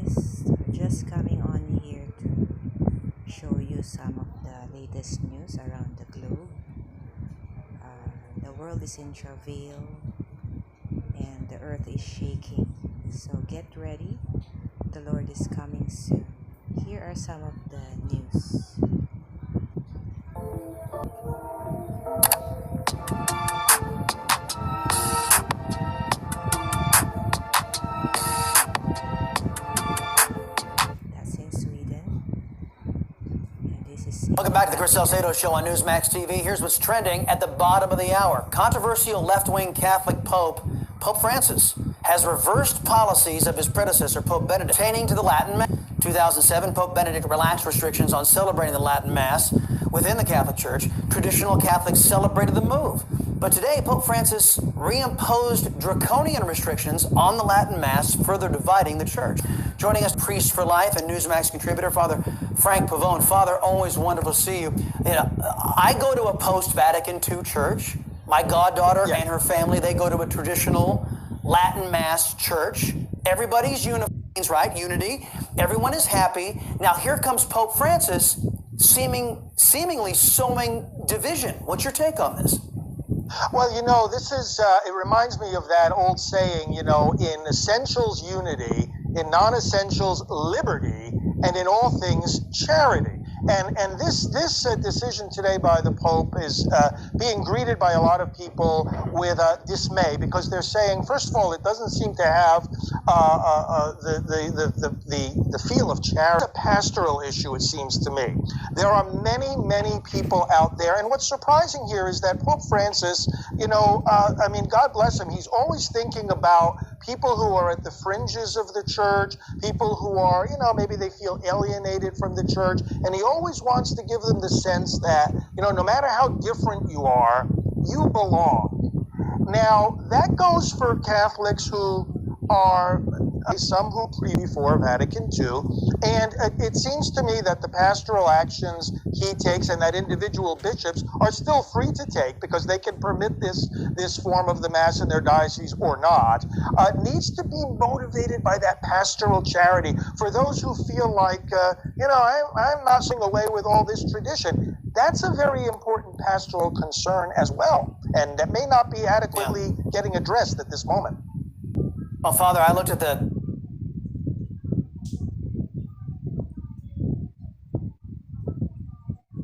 guys, just coming on here to show you some of the latest news around the globe. The world is in travail and the earth is shaking, so get ready, the Lord is coming soon. Here are some of the news. Welcome back to the Chris Salcedo Show on Newsmax TV. Here's what's trending at the bottom of the hour. Controversial left-wing Catholic Pope Francis has reversed policies of his predecessor, Pope Benedict, pertaining to the Latin Mass. 2007, Pope Benedict relaxed restrictions on celebrating the Latin Mass within the Catholic Church. Traditional Catholics celebrated the move. But today, Pope Francis reimposed draconian restrictions on the Latin Mass, further dividing the Church. Joining us, priest for life and Newsmax contributor, Father Frank Pavone. Father, always wonderful to see you. I go to a post-Vatican II church. My goddaughter and her family, they go to a traditional Latin Mass church. Everybody's unified, right? Unity. Everyone is happy. Now here comes Pope Francis, seemingly sowing division. What's your take on this? Well, this is, it reminds me of that old saying, in essentials, unity, in non-essentials, liberty, and in all things, charity. And this decision today by the Pope is being greeted by a lot of people with dismay, because they're saying, first of all, it doesn't seem to have the feel of charity. It's a pastoral issue, it seems to me. There are many people out there, and what's surprising here is that Pope Francis, God bless him, he's always thinking about people who are at the fringes of the church, people who are, maybe they feel alienated from the church, and he always wants to give them the sense that, no matter how different you are, you belong. Now, that goes for Catholics who are some who before Vatican II, and it seems to me that the pastoral actions he takes and that individual bishops are still free to take, because they can permit this form of the Mass in their diocese or not, needs to be motivated by that pastoral charity. For those who feel like, I'm not going away with all this tradition, that's a very important pastoral concern as well, and that may not be adequately getting addressed at this moment. Well, Father, I looked at the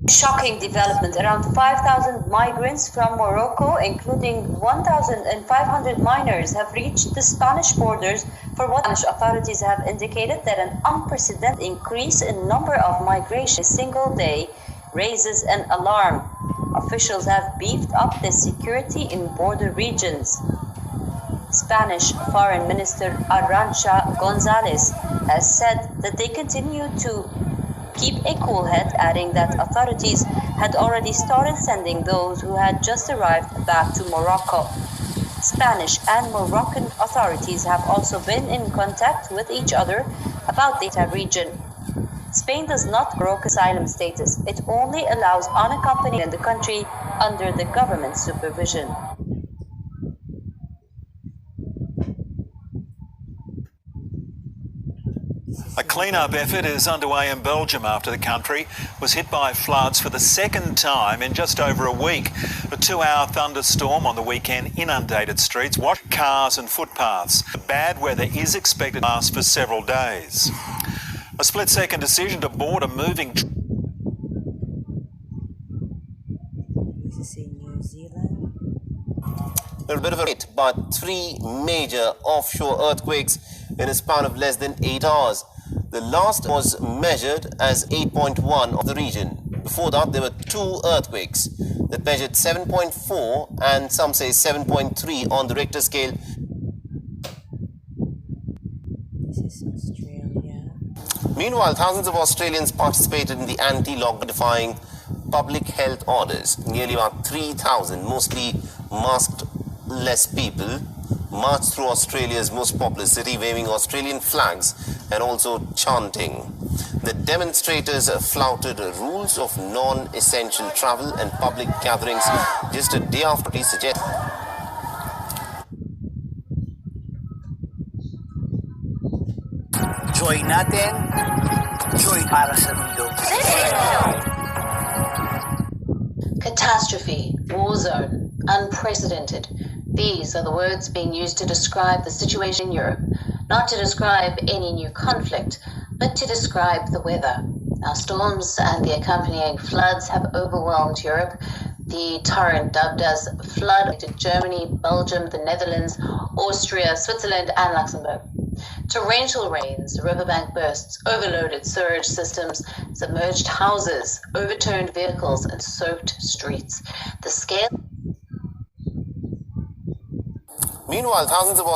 shocking development. Around 5,000 migrants from Morocco, including 1,500 minors, have reached the Spanish borders, for what Spanish authorities have indicated that an unprecedented increase in number of migration a single day raises an alarm. Officials have beefed up the security in border regions. Spanish Foreign Minister Arantxa González has said that they continue to keep a cool head, adding that authorities had already started sending those who had just arrived back to Morocco. Spanish and Moroccan authorities have also been in contact with each other about the region. Spain does not grant asylum status. It only allows unaccompanied in the country under the government supervision. A clean-up effort is underway in Belgium after the country was hit by floods for the second time in just over a week. A 2-hour thunderstorm on the weekend inundated streets, washed cars and footpaths. The bad weather is expected to last for several days. A split-second decision to board a moving... This is in New Zealand. A little bit of a hit, but 3 major offshore earthquakes in a span of less than 8 hours. The last was measured as 8.1 of the region. Before that, there were 2 earthquakes that measured 7.4 and some say 7.3 on the Richter scale. This is Australia. Meanwhile, thousands of Australians participated in the anti-lockdown defying public health orders. Nearly about 3,000, mostly masked-less people, marched through Australia's most populous city, waving Australian flags and also chanting. The demonstrators flouted rules of non-essential travel and public gatherings just a day after he suggested. Joy natin, joy para sa mundo. Catastrophe, war zone, unprecedented. These are the words being used to describe the situation in Europe, not to describe any new conflict, but to describe the weather. Now, storms and the accompanying floods have overwhelmed Europe. The torrent dubbed as flood to Germany, Belgium, the Netherlands, Austria, Switzerland, and Luxembourg. Torrential rains, riverbank bursts, overloaded sewage systems, submerged houses, overturned vehicles, and soaked streets. The scale. Meanwhile, thousands of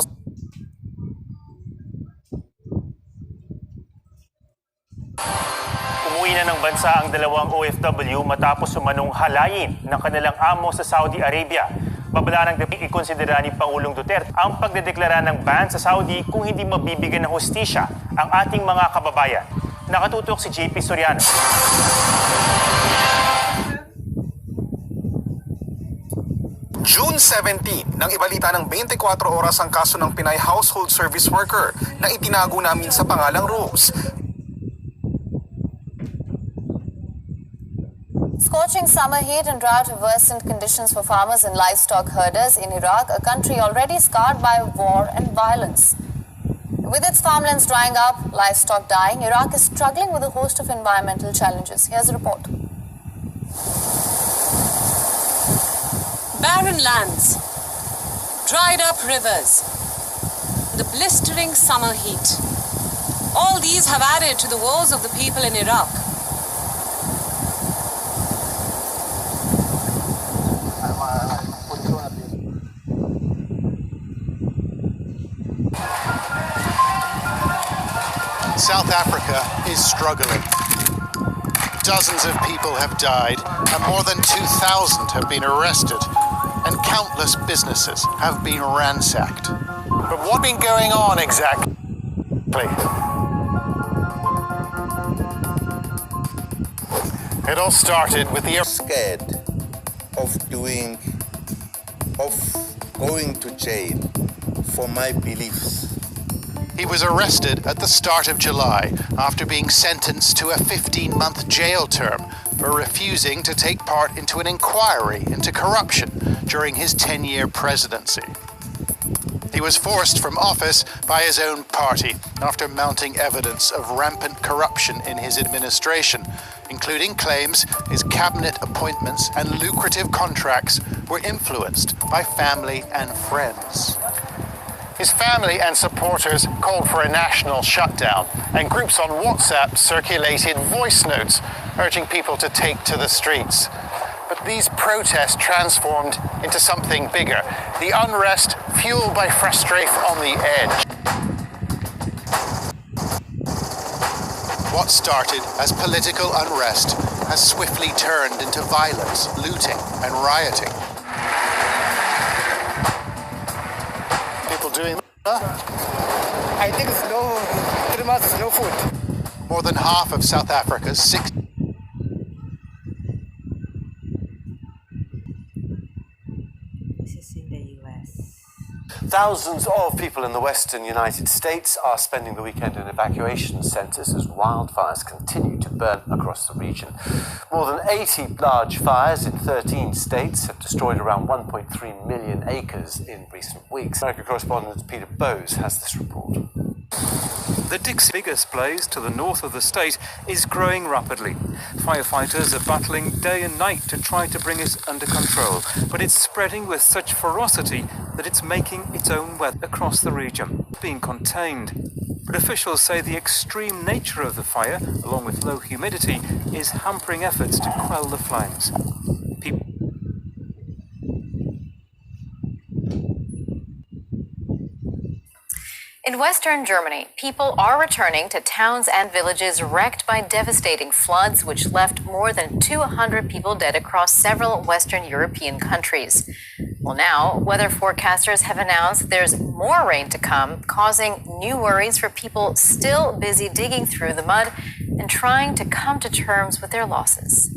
Umuwi na ng bansa ang dalawang OFW matapos umanong halayin ng kanilang amo sa Saudi Arabia. Babala ng ikonsidera ni Pangulong Duterte ang pagdedeklara ng ban sa Saudi kung hindi mabibigyan ng hustisya ang ating mga kababayan. Nakatutok si JP Soriano. June 17, nang ibalita ng 24 oras ang kaso ng Pinay household service worker na itinago namin sa pangalang Rose. Scorching summer heat and drought have worsened conditions for farmers and livestock herders in Iraq, a country already scarred by war and violence. With its farmlands drying up, livestock dying, Iraq is struggling with a host of environmental challenges. Here's a report. Barren lands, dried up rivers, the blistering summer heat. All these have added to the woes of the people in Iraq. South Africa is struggling. Dozens of people have died, and more than 2,000 have been arrested, and countless businesses have been ransacked. But what's been going on exactly? It all started with the scared of going to jail for my beliefs. He was arrested at the start of July after being sentenced to a 15-month jail term for refusing to take part into an inquiry into corruption during his 10-year presidency. He was forced from office by his own party after mounting evidence of rampant corruption in his administration, including claims his cabinet appointments and lucrative contracts were influenced by family and friends. His family and supporters called for a national shutdown, and groups on WhatsApp circulated voice notes urging people to take to the streets. But these protests transformed into something bigger, the unrest fueled by frustration on the edge. What started as political unrest has swiftly turned into violence, looting, and rioting. People doing I think it's 3 months, no food. More than half of South Africa's 6. This is in the U.S. Thousands of people in the western United States are spending the weekend in evacuation centers as wildfires continue to burn across the region. More than 80 large fires in 13 states have destroyed around 1.3 million acres in recent weeks. American correspondent Peter Bowes has this report. The Dixie, biggest blaze to the north of the state, is growing rapidly. Firefighters are battling day and night to try to bring it under control, but it's spreading with such ferocity that it's making its own way across the region, being contained. But officials say the extreme nature of the fire, along with low humidity, is hampering efforts to quell the flames. In western Germany, people are returning to towns and villages wrecked by devastating floods, which left more than 200 people dead across several Western European countries. Well, now, weather forecasters have announced there's more rain to come, causing new worries for people still busy digging through the mud and trying to come to terms with their losses.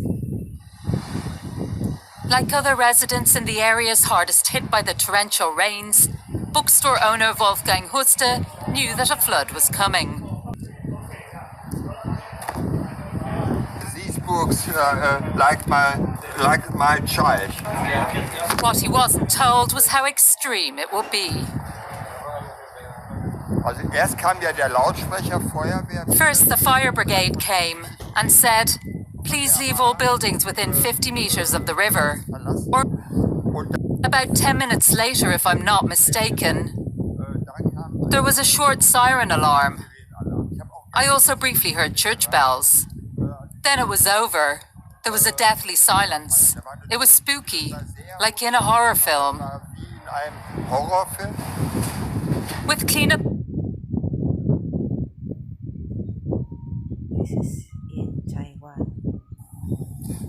Like other residents in the areas hardest hit by the torrential rains, bookstore owner Wolfgang Huster knew that a flood was coming. looks like my child. What he wasn't told was how extreme it would be. Also erst kam ja der Lautsprecher Feuerwehr. First, the fire brigade came and said, please leave all buildings within 50 meters of the river. Or about 10 minutes later, if I'm not mistaken, there was a short siren alarm. I also briefly heard church bells. Then it was over. There was a deathly silence. It was spooky, like in a horror film. With cleanup. This is in Taiwan.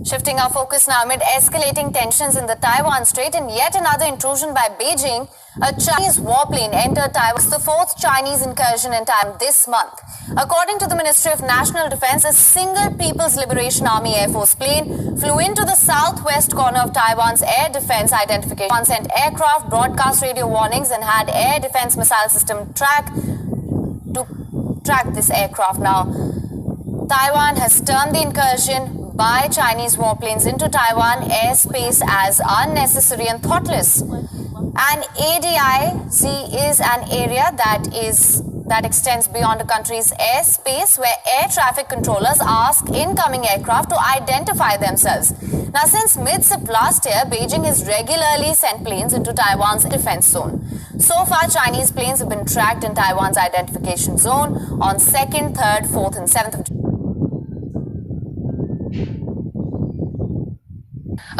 Shifting our focus now amid escalating tensions in the Taiwan Strait and yet another intrusion by Beijing, a Chinese warplane entered Taiwan. It's the fourth Chinese incursion in Taiwan this month. According to the Ministry of National Defense, a single People's Liberation Army Air Force plane flew into the southwest corner of Taiwan's air defense identification. Taiwan sent aircraft, broadcast radio warnings and had air defense missile system track this aircraft. Now, Taiwan has termed the incursion by Chinese warplanes into Taiwan airspace as unnecessary and thoughtless. And ADIZ is an area that extends beyond a country's airspace, where air traffic controllers ask incoming aircraft to identify themselves. Now, since mid-September last year, Beijing has regularly sent planes into Taiwan's defense zone. So far, Chinese planes have been tracked in Taiwan's identification zone on 2nd, 3rd, 4th and 7th of June.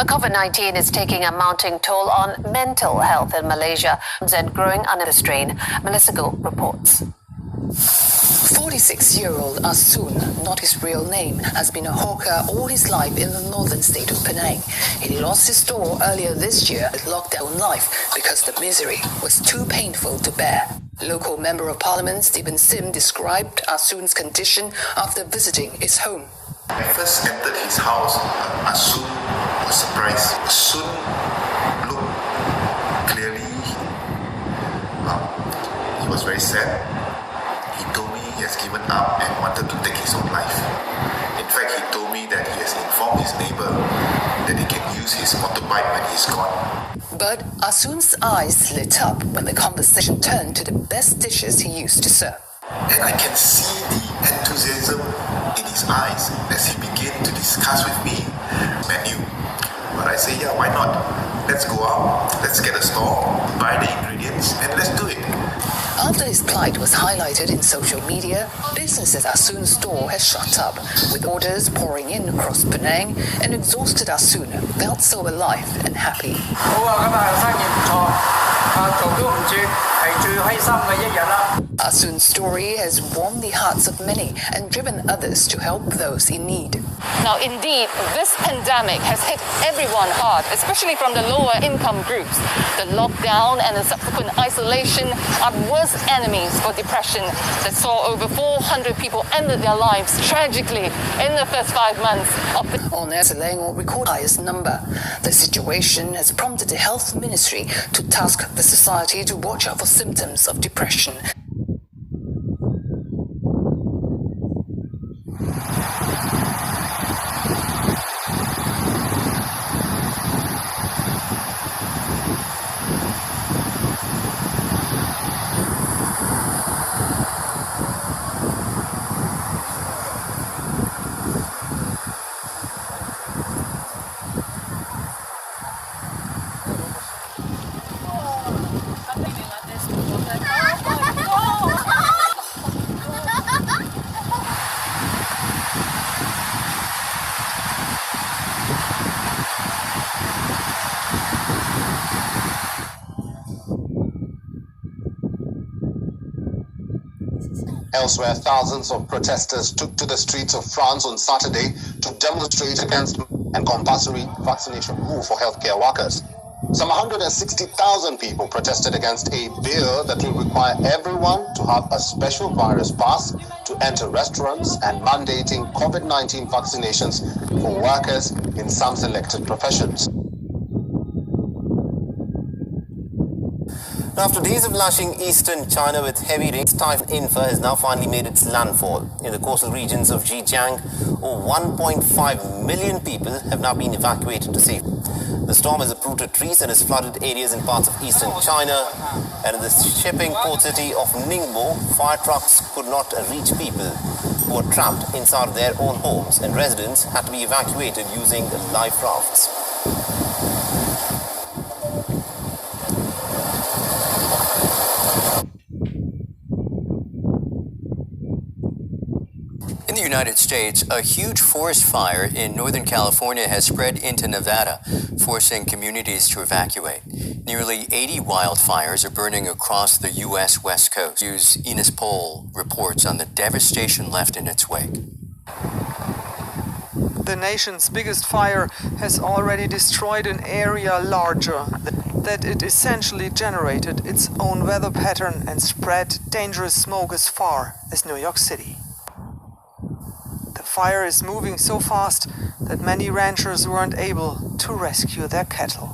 COVID-19 is taking a mounting toll on mental health in Malaysia and growing under the strain. Melissa Gould reports. 46-year-old Asun, not his real name, has been a hawker all his life in the northern state of Penang. He lost his store earlier this year with lockdown life because the misery was too painful to bear. Local Member of Parliament Stephen Sim described Asun's condition after visiting his home. When I first entered his house, Asun was surprised. Asun looked clearly, he was very sad. He told me he has given up and wanted to take his own life. In fact, he told me that he has informed his neighbor that he can use his motorbike when he's gone. But Asun's eyes lit up when the conversation turned to the best dishes he used to serve. And I can see the enthusiasm in his eyes as he began to discuss with me menu. But I say, yeah, why not? Let's go out, let's get a store, buy the ingredients, and let's do it. After his plight was highlighted in social media, business at Asun's store has shut up, with orders pouring in across Penang, and exhausted Asun felt so alive and happy. Asun's story has warmed the hearts of many and driven others to help those in need. Now, indeed, this pandemic has hit everyone hard, especially from the lower income groups. The lockdown and the subsequent isolation are worst enemies for depression that saw over 400 people ended their lives tragically in the first 5 months of the... On air, Selangor recorded the highest number. The situation has prompted the Health Ministry to task the society to watch out for symptoms of depression. Elsewhere, thousands of protesters took to the streets of France on Saturday to demonstrate against a compulsory vaccination rule for healthcare workers. Some 160,000 people protested against a bill that will require everyone to have a special virus pass to enter restaurants and mandating COVID-19 vaccinations for workers in some selected professions. After days of lashing eastern China with heavy rains, Typhoon Infa has now finally made its landfall. In the coastal regions of Zhejiang, over 1.5 million people have now been evacuated to safety. The storm has uprooted trees and has flooded areas in parts of eastern China. And in the shipping port city of Ningbo, fire trucks could not reach people who were trapped inside their own homes, and residents had to be evacuated using life rafts. In the United States, a huge forest fire in Northern California has spread into Nevada, forcing communities to evacuate. Nearly 80 wildfires are burning across the U.S. West Coast. News' Enos Pohl reports on the devastation left in its wake. The nation's biggest fire has already destroyed an area larger that it essentially generated its own weather pattern and spread dangerous smoke as far as New York City. The fire is moving so fast that many ranchers weren't able to rescue their cattle.